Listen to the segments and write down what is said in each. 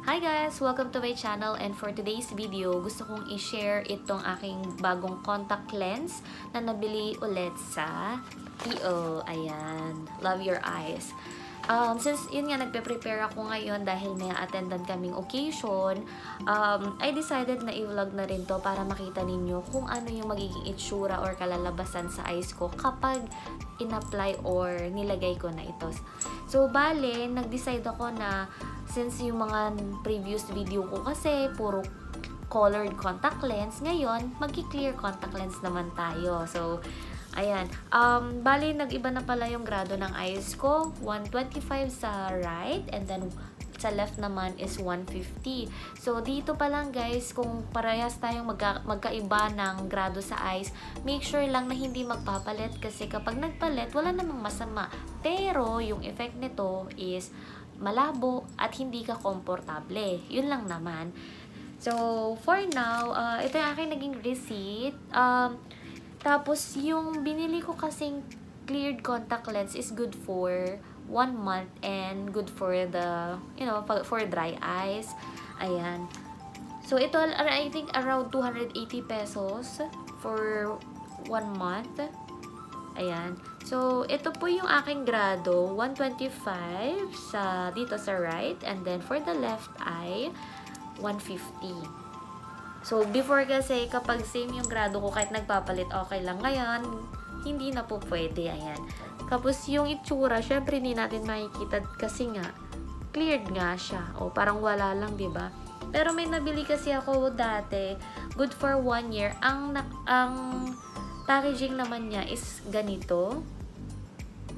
Hi guys! Welcome to my channel, and for today's video, gusto kong i-share itong aking bagong contact lens na nabili ulit sa EO. Ayan. Love your eyes. Since yun nga, nagpe-prepare ako ngayon dahil may attendan kaming occasion, I decided na i-vlog na rin to para makita ninyo kung ano yung magiging itsura or kalalabasan sa eyes ko kapag in-apply or nilagay ko na ito. So, bale, nag-decide ako na since yung mga previous video ko kasi puro colored contact lens, ngayon, magki-clear contact lens naman tayo. So, ayan. Bali, nag-iba na pala yung grado ng eyes ko. 125 sa right, and then sa left naman is 150. So, dito pa lang guys, kung parehas tayong magkaiba ng grado sa eyes, make sure lang na hindi magpapalit kasi kapag nagpalit, wala namang masama. Pero, yung effect nito is malabo at hindi ka komportable. Yun lang naman. So, for now, ito yung aking naging receipt. Tapos, yung binili ko kasing cleared contact lens is good for 1 month and good for the, for dry eyes. Ayan. So, ito, I think, around 280 pesos for 1 month. Ayan. So, ito po yung aking grado, 125 dito sa right, and then for the left eye, 150. So, before kasi, kapag same yung grado ko, kahit nagpapalit, okay lang. Ngayon, hindi na po pwede. Ayan. Tapos, yung itsura, syempre, hindi natin makikita kasi nga, cleared nga siya. O, parang wala lang, diba? Pero may nabili kasi ako dati, good for 1 year. Ang packaging naman niya is ganito.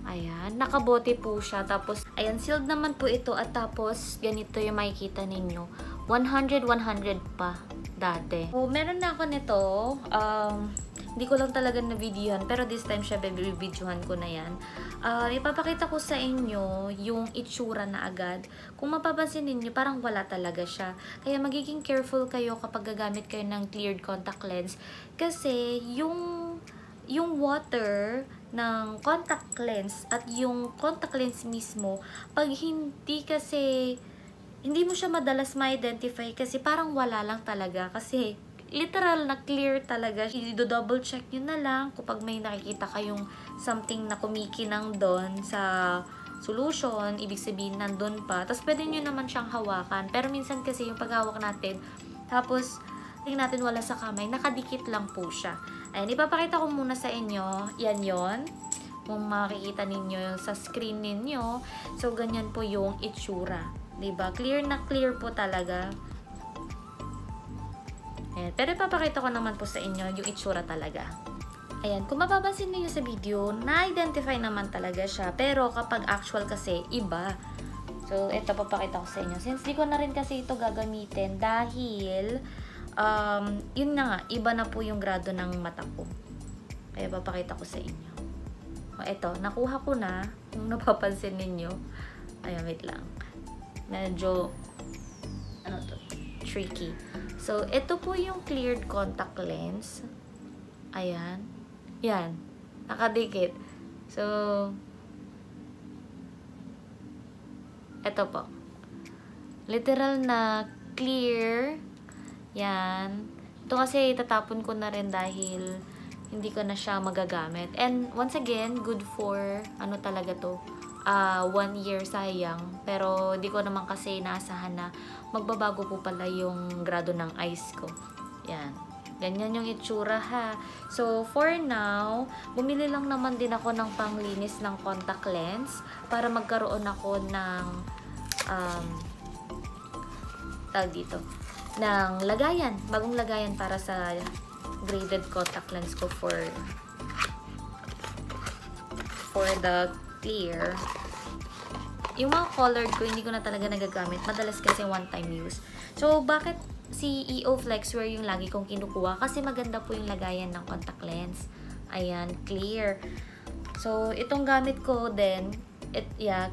Ayan, nakabote po siya. Tapos, ayan, sealed naman po ito. At tapos, ganito yung makikita ninyo. 100 pa dati. So, meron na ako nito. Hindi ko lang talaga na-videohan. Pero this time, syempre, bibidyohan ko na yan. Ipapakita ko sa inyo yung itsura na agad. Kung mapapansin ninyo, parang wala talaga siya. Kaya magiging careful kayo kapag gagamit kayo ng cleared contact lens. Kasi, yung water ng contact lens at yung contact lens mismo, pag hindi mo siya madalas ma-identify kasi parang wala lang talaga kasi literal na clear talaga. I-double check nyo na lang kapag may nakikita kayong something na kumikinang doon sa solution, ibig sabihin nandun pa. Tapos pwede nyo naman siyang hawakan. Pero minsan kasi yung paghawak natin, tapos tingnan natin wala sa kamay, nakadikit lang po siya. Ayan, ipapakita ko muna sa inyo. Yan yon. Kung makikita ninyo sa screen ninyo. So, ganyan po yung itsura. Diba? Clear na clear po talaga. Ayan. Pero ipapakita ko naman po sa inyo yung itsura talaga. Ayan. Kung mapapansin niyo sa video, na-identify naman talaga siya. Pero kapag actual kasi, iba. So, ito papakita ko sa inyo. Since di ko na rin kasi ito gagamitin dahil yun na nga, iba na po yung grado ng mata ko. Kaya papakita ko sa inyo. O, eto, nakuha ko na. Kung napapansin ninyo. Ayan, wait lang. Medyo, tricky. So, ito po yung cleared contact lens. Ayan. Yan. Nakadikit. So, ito po. Literal na clear. Yan. Ito kasi itatapon ko na rin dahil hindi ko na siya magagamit. And once again, good for, talaga to, 1 year sayang. Pero di ko naman kasi inaasahan na magbabago po pala yung grado ng eyes ko. Yan. Ganyan yung itsura ha. So, for now, bumili lang naman din ako ng panglinis ng contact lens para magkaroon ako ng tawag dito, ng lagayan, bagong lagayan para sa graded contact lens ko for the clear. Yung mga colored ko, hindi ko na talaga nagagamit. Madalas kasi one-time use. So, bakit si EO Flexwear yung lagi kong kinukuha? Kasi maganda po yung lagayan ng contact lens. Ayan, clear. So, itong gamit ko din,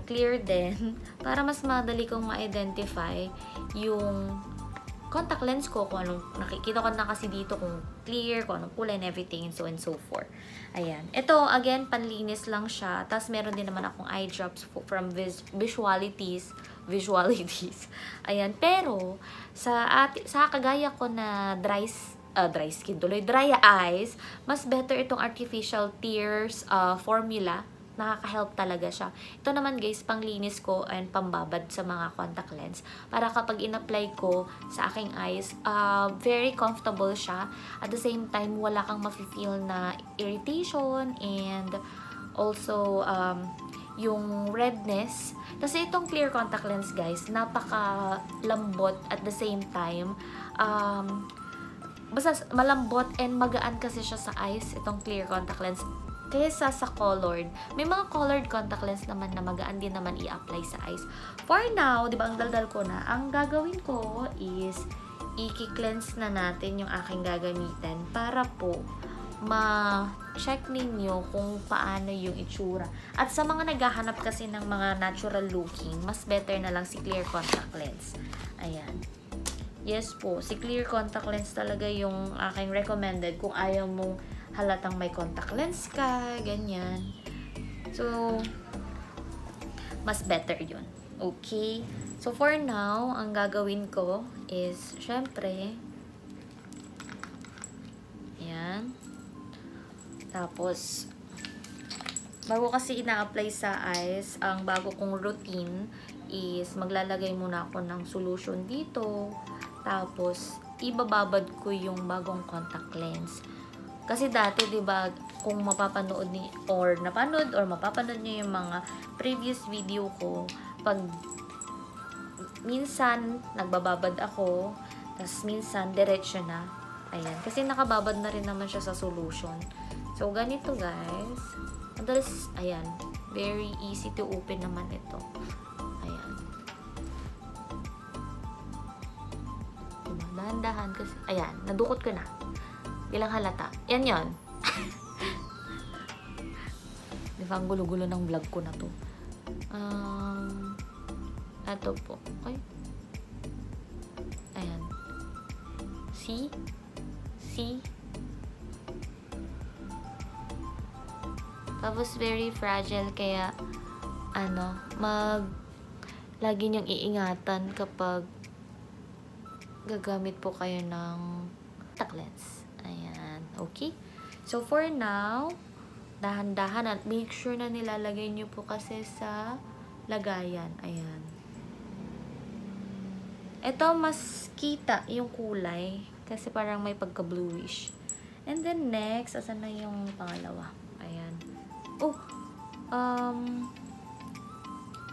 clear din. Para mas madali kong ma-identify yung contact lens ko, kung anong nakikita ko na kasi dito, kung clear, kung anong kulay and everything, and so and so forth. Ayan. Ito, again, panlinis lang siya. Tapos, meron din naman akong eye drops from Visualities. Ayan. Pero, sa kagaya ko na dry eyes, mas better itong artificial tears formula. Nakaka-help talaga siya. Ito naman guys, panglinis ko and pambabad sa mga contact lens. Para kapag in-apply ko sa aking eyes, very comfortable siya. At the same time, wala kang mafe-feel na irritation and also yung redness. Kasi itong clear contact lens guys, napaka-lambot at the same time. Basta malambot and magaan kasi siya sa eyes, itong clear contact lens. Kaysa sa colored. May mga colored contact lens naman na magaan din naman i-apply sa eyes. For now, di ba, ang daldal ko na, ang gagawin ko is i-cleanse na natin yung aking gagamitin para po ma-check ninyo kung paano yung itsura. At sa mga naghahanap kasi ng mga natural looking, mas better na lang si clear contact lens. Ayan. Yes po, si clear contact lens talaga yung aking recommended kung ayaw mong halatang may contact lens ka, ganyan. So, mas better yun. Okay? So, for now, ang gagawin ko is, syempre, ayan. Tapos, bago kasi ina-apply sa eyes, ang bago kong routine is maglalagay muna ako ng solution dito. Tapos, ibababad ko yung bagong contact lens. Kasi dati, 'di ba, kung mapapanood mapapanood niyo yung mga previous video ko, pag minsan nagbababad ako, tapos minsan diretso na. Ayan, kasi nakababad na rin naman siya sa solution. So ganito, guys. Madalas, ayan, very easy to open naman ito. Ayan. Diba? Dahan-dahan kasi, ayan, nadukot ko na. Bilang halata. Yan yon. Di ba, ang gulo-gulo ng vlog ko na to. Ito po. Okay. Ayan. See? See? Tapos, very fragile. Kaya, lagi niyong iingatan kapag gagamit po kayo ng contact lens. Ayan. Okay? So, for now, dahan-dahan at make sure na nilalagay nyo po kasi sa lagayan. Ayan. Ito, mas kita yung kulay kasi parang may pagka-bluish. And then, next, asan na yung pangalawa? Ayan. Oh,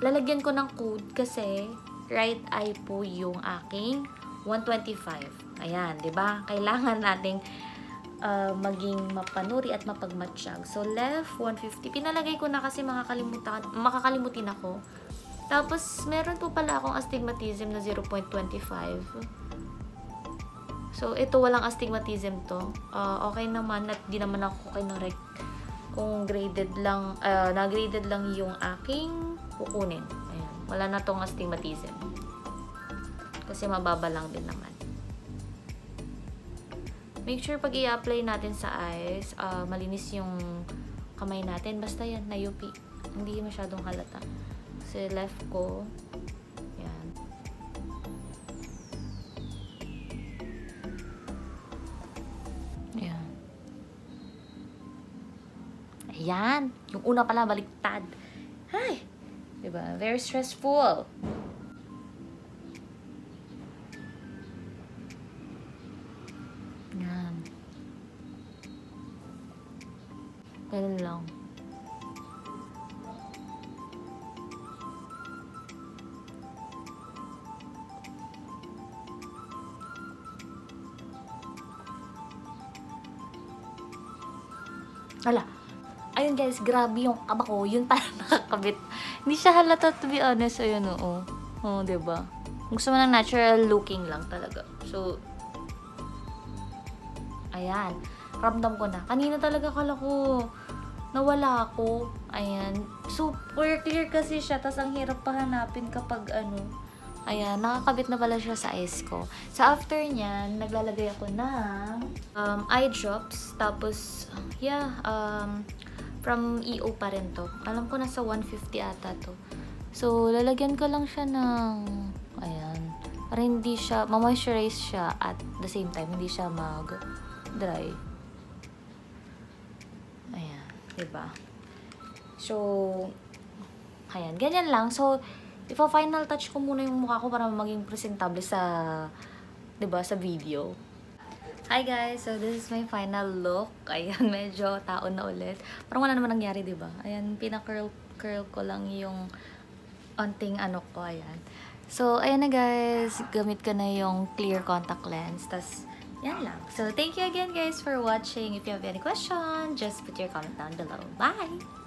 lalagyan ko ng code kasi right eye po yung aking 125. Ayan, 'di ba? Kailangan nating maging mapanuri at mapagmatsyag. So, left 150. Pinalagay ko na kasi makakalimutin ako. Tapos, meron po pala akong astigmatism na 0.25. So, ito walang astigmatism to. Okay naman at di naman ako kinorek kung graded lang, na-graded lang yung aking kukunin. Ayan. Wala na tong astigmatism. Kasi mababa lang din naman. Make sure pag i-apply natin sa eyes, malinis yung kamay natin. Basta yan, nayupi. Hindi masyadong halata. Kasi left ko, yan. Yan. Ayan. Yung una pala, baliktad. Ay! Diba? Very stressful. Yan. Ganun lang. Hala. Ayun guys, grabe yung kaba ko. Yun parang nakakabit. Hindi siya halata, to be honest. Ayun, oo. Oo, diba? Gusto mo ng natural looking lang talaga. So, ayan. Ramdam ko na. Kanina talaga kala ko nawala ako. Ayan. Super clear kasi siya. Tas ang hirap pa hanapin kapag Ayan, nakakabit na pala siya sa eyes ko. So, after nyan, naglalagay ako ng eye drops. Tapos, yeah, from EO pa rin to. Alam ko nasa 150 ata to. So, lalagyan ko lang siya ng, ayan, para hindi siya, ma-moisturize siya at the same time, hindi siya mag-dry. Ayan, diba? So, ayan, ganyan lang. So, final touch ko muna yung mukha ko para maging presentable sa, 'di ba, sa video. Hi guys, so this is my final look. Ayan, medyo taon na ulit. Parang wala naman nangyari, 'di ba? Ayan, pina-curl ko lang yung onting ano ko, ayan. So, ayan na guys, gamit ko na yung clear contact lens. Tas yan lang. So, thank you again guys for watching. If you have any question, just put your comment down below. Bye!